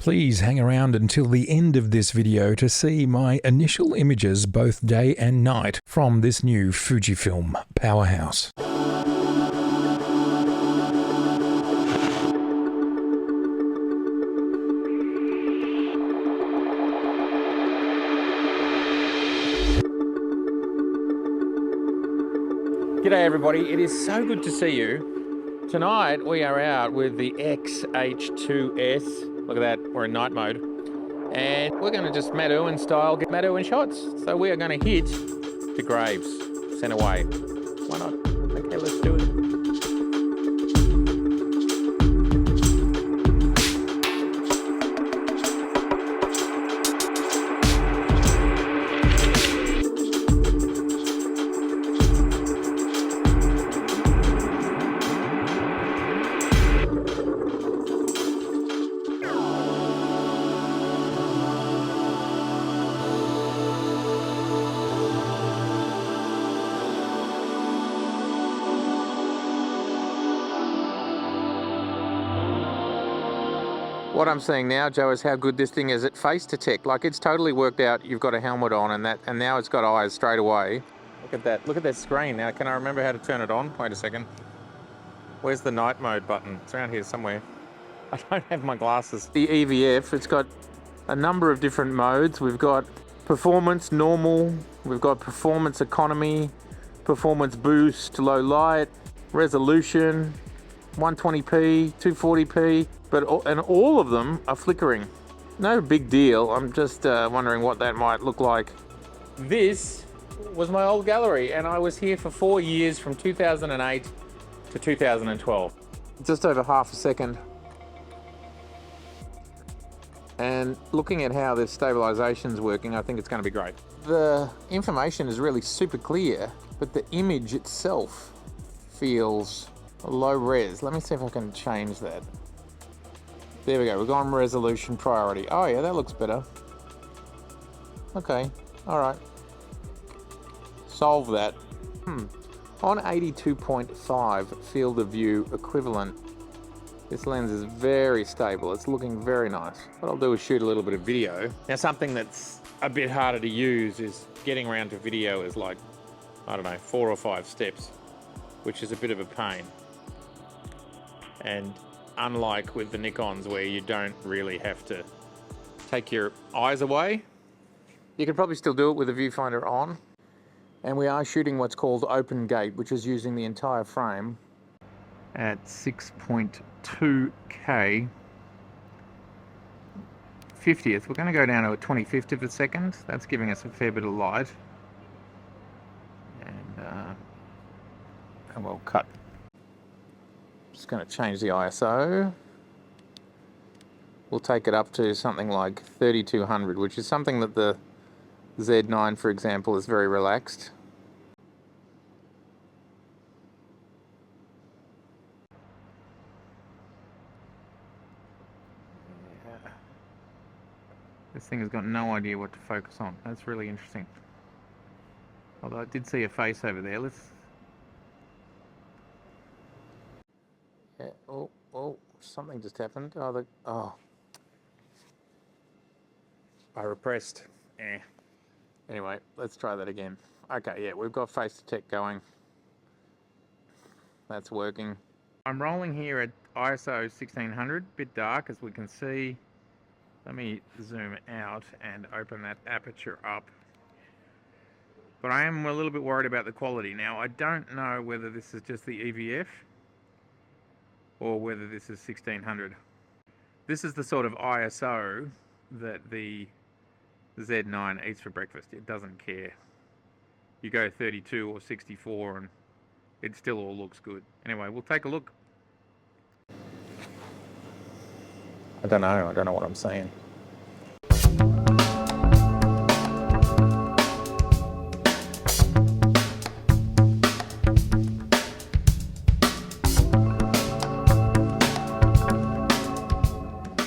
Please hang around until the end of this video to see my initial images both day and night from this new Fujifilm powerhouse. G'day everybody, it is so good to see you. Tonight we are out with the X-H2s. Look at that, we're in night mode. And we're going to just Matt Irwin style get Matt Irwin shots. So we are going to hit the graves, sent away. Why not? Okay, let's do it. What I'm seeing now, Joe, is how good this thing is at face detect. Like, it's totally worked out. You've got a helmet on and now it's got eyes straight away. Look at that. Look at that screen. Now, can I remember how to turn it on? Wait a second. Where's the night mode button? It's around here somewhere. I don't have my glasses. The EVF, it's got a number of different modes. We've got performance, normal. We've got performance economy, performance boost, low light, resolution, 120p, 240p, and all of them are flickering. No big deal. I'm just wondering what that might look like. This was my old gallery, and I was here for 4 years, from 2008 to 2012. Just over half a second. And looking at how this stabilization's working, I think it's going to be great. The information is really super clear, but the image itself feels low res. Let me see if I can change that. There we go, we've gone resolution priority. Oh yeah, that looks better. Okay, all right. Solve that. On 82.5 field of view equivalent, this lens is very stable. It's looking very nice. What I'll do is shoot a little bit of video. Now, something that's a bit harder to use is getting around to video is like, I don't know, 4 or 5 steps, which is a bit of a pain. And unlike with the Nikons, where you don't really have to take your eyes away, you can probably still do it with the viewfinder on. And we are shooting what's called open gate, which is using the entire frame at 6.2K 50th. We're going to go down to a 25th of a second. That's giving us a fair bit of light. And we'll cut. Just going to change the ISO. We'll take it up to something like 3200, which is something that the Z9, for example, is very relaxed. Yeah. This thing has got no idea what to focus on. That's really interesting. Although I did see a face over there. Let's... Yeah. Oh, something just happened. Oh. I repressed. Anyway, let's try that again. Okay, yeah, we've got face detect going. That's working. I'm rolling here at ISO 1600, bit dark as we can see. Let me zoom out and open that aperture up. But I am a little bit worried about the quality. Now, I don't know whether this is just the EVF or whether this is 1600. This is the sort of ISO that the Z9 eats for breakfast. It doesn't care. You go 32 or 64 and it still all looks good. Anyway, we'll take a look. I don't know what I'm saying.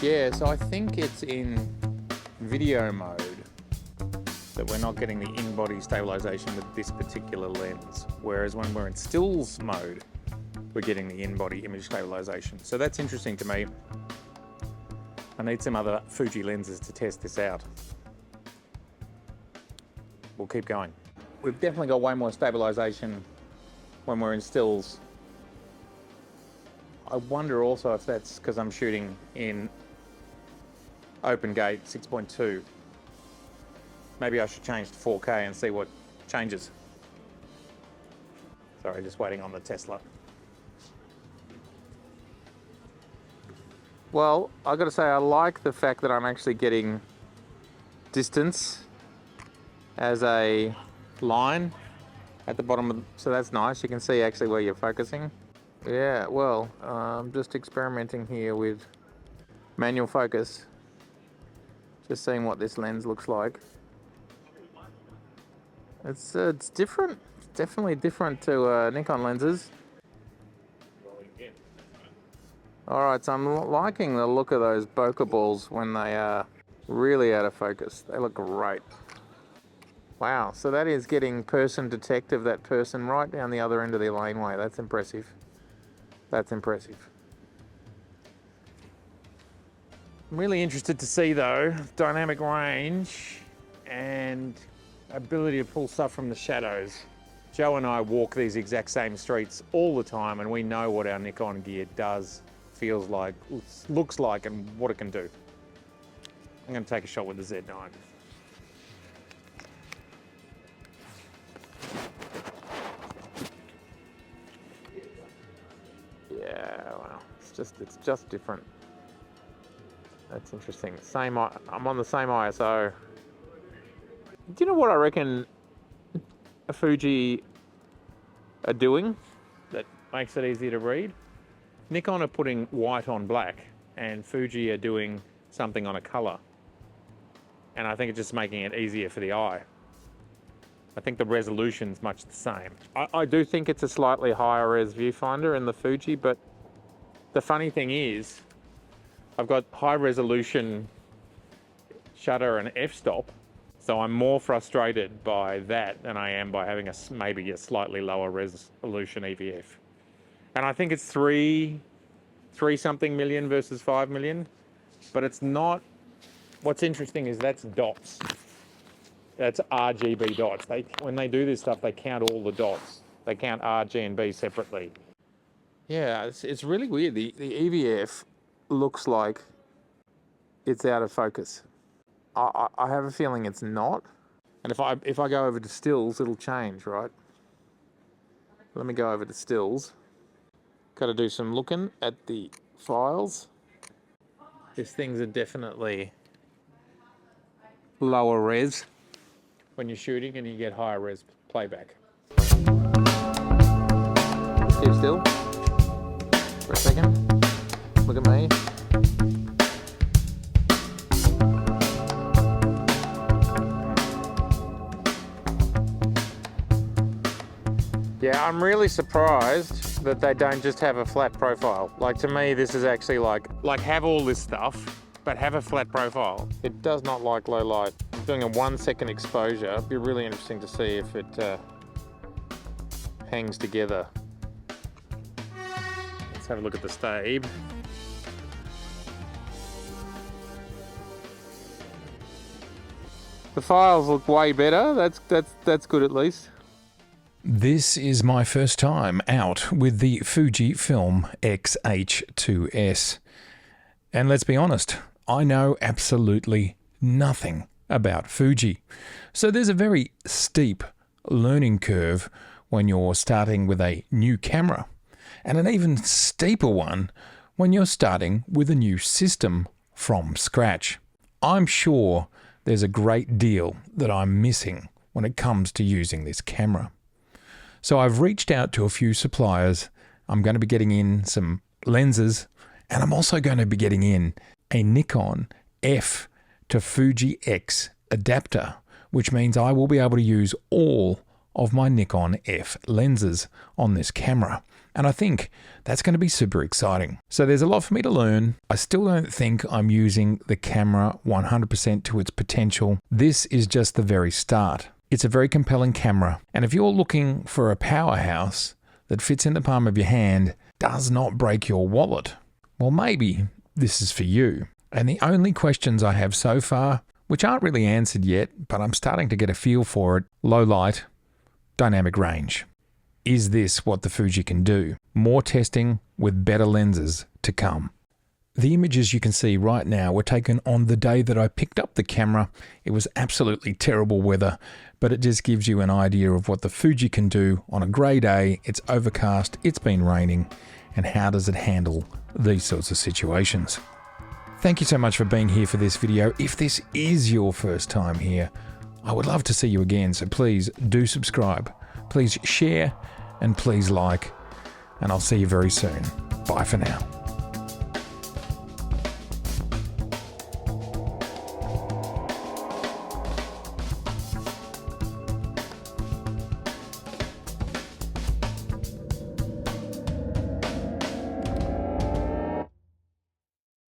Yeah, so I think it's in video mode that we're not getting the in-body stabilization with this particular lens, whereas when we're in stills mode, we're getting the in-body image stabilization. So that's interesting to me. I need some other Fuji lenses to test this out. We'll keep going. We've definitely got way more stabilization when we're in stills. I wonder also if that's because I'm shooting in open gate 6.2. Maybe I should change to 4K and see what changes. Sorry, just waiting on the Tesla. Well, I've got to say I like the fact that I'm actually getting distance as a line at the bottom of, so that's nice. You can see actually where you're focusing. Yeah, well, I'm just experimenting here with manual focus. Just seeing what this lens looks like. It's different. It's definitely different to Nikon lenses. Alright, so I'm liking the look of those bokeh balls when they are really out of focus. They look great. Wow, so that is getting person detect of that person right down the other end of the laneway. That's impressive. That's impressive. I'm really interested to see though, dynamic range and ability to pull stuff from the shadows. Joe and I walk these exact same streets all the time and we know what our Nikon gear does, feels like, looks like, and what it can do. I'm going to take a shot with the Z9. Yeah, wow, it's just different. That's interesting. I'm on the same ISO. Do you know what I reckon a Fuji are doing that makes it easier to read? Nikon are putting white on black and Fuji are doing something on a color. And I think it's just making it easier for the eye. I think the resolution's much the same. I do think it's a slightly higher res viewfinder in the Fuji, but the funny thing is, I've got high resolution shutter and f-stop, so I'm more frustrated by that than I am by having maybe a slightly lower resolution EVF. And I think it's three something million versus 5 million, but it's not. What's interesting is that's dots. That's RGB dots. When they do this stuff, they count all the dots. They count R, G, and B separately. Yeah, it's really weird. The EVF looks like it's out of focus. I have a feeling it's not. And if I go over to stills, it'll change, right? Let me go over to stills. Got to do some looking at the files. These things are definitely lower res when you're shooting and you get higher res playback. Keep still for a second. Look at me. Yeah, I'm really surprised that they don't just have a flat profile. Like, to me, this is actually like have all this stuff, but have a flat profile. It does not like low light. Doing a 1 second exposure, it'd be really interesting to see if it hangs together. Let's have a look at the Stabe. The files look way better. That's good at least. This is my first time out with the Fujifilm X-H2s. And let's be honest, I know absolutely nothing about Fuji. So there's a very steep learning curve when you're starting with a new camera, and an even steeper one when you're starting with a new system from scratch. I'm sure there's a great deal that I'm missing when it comes to using this camera. So I've reached out to a few suppliers. I'm going to be getting in some lenses, and I'm also going to be getting in a Nikon F to Fuji X adapter, which means I will be able to use all of my Nikon F lenses on this camera. And I think that's going to be super exciting. So there's a lot for me to learn. I still don't think I'm using the camera 100% to its potential. This is just the very start. It's a very compelling camera. And if you're looking for a powerhouse that fits in the palm of your hand, does not break your wallet, well, maybe this is for you. And the only questions I have so far, which aren't really answered yet, but I'm starting to get a feel for it: low light, dynamic range. Is this what the Fuji can do? More testing with better lenses to come. The images you can see right now were taken on the day that I picked up the camera. It was absolutely terrible weather, but it just gives you an idea of what the Fuji can do on a grey day. It's overcast, it's been raining, and how does it handle these sorts of situations. Thank you so much for being here for this video. If this is your first time here, I would love to see you again, so please do subscribe, please share, and please like, and I'll see you very soon. Bye for now.